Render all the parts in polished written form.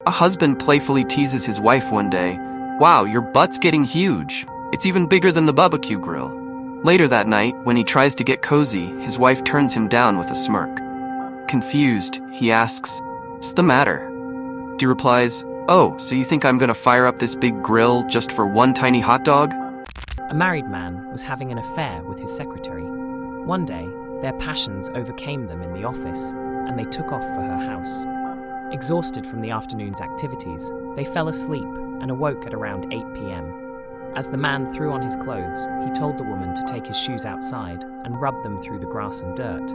A husband playfully teases his wife one day, "Wow, your butt's getting huge. It's even bigger than the barbecue grill." Later that night, when he tries to get cozy, his wife turns him down with a smirk. Confused, he asks, "What's the matter?" She replies, "Oh, so you think I'm gonna fire up this big grill just for one tiny hot dog?" A married man was having an affair with his secretary. One day, their passions overcame them in the office, and they took off for her house. Exhausted from the afternoon's activities, they fell asleep and awoke at around 8 p.m. As the man threw on his clothes, he told the woman to take his shoes outside and rub them through the grass and dirt.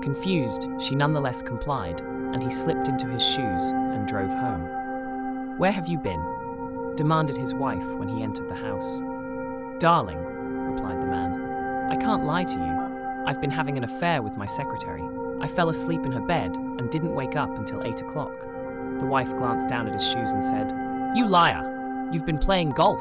Confused, she nonetheless complied, and he slipped into his shoes and drove home. "Where have you been?" demanded his wife when he entered the house. "Darling," replied the man, "I can't lie to you. I've been having an affair with my secretary. I fell asleep in her bed and didn't wake up until 8 o'clock. The wife glanced down at his shoes and said, "You liar! You've been playing golf."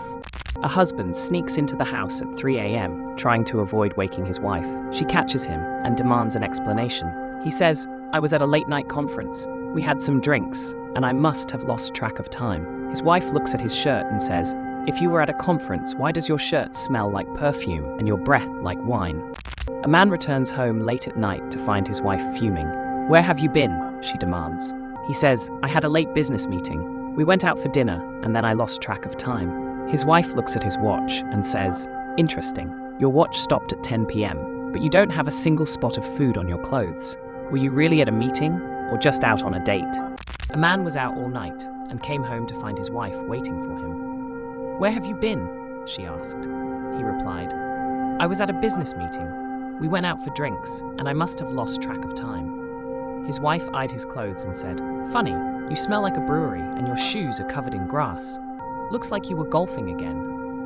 A husband sneaks into the house at 3 a.m., trying to avoid waking his wife. She catches him and demands an explanation. He says, "I was at a late-night conference. We had some drinks, and I must have lost track of time." His wife looks at his shirt and says, "If you were at a conference, why does your shirt smell like perfume and your breath like wine?" A man returns home late at night to find his wife fuming. "Where have you been?" she demands. He says, "I had a late business meeting. We went out for dinner, and then I lost track of time." His wife looks at his watch and says, "Interesting. Your watch stopped at 10 p.m., but you don't have a single spot of food on your clothes. Were you really at a meeting, or just out on a date?" A man was out all night and came home to find his wife waiting for him. "Where have you been?" she asked. He replied, "I was at a business meeting. We went out for drinks, and I must have lost track of time." His wife eyed his clothes and said, "Funny, you smell like a brewery and your shoes are covered in grass. Looks like you were golfing again."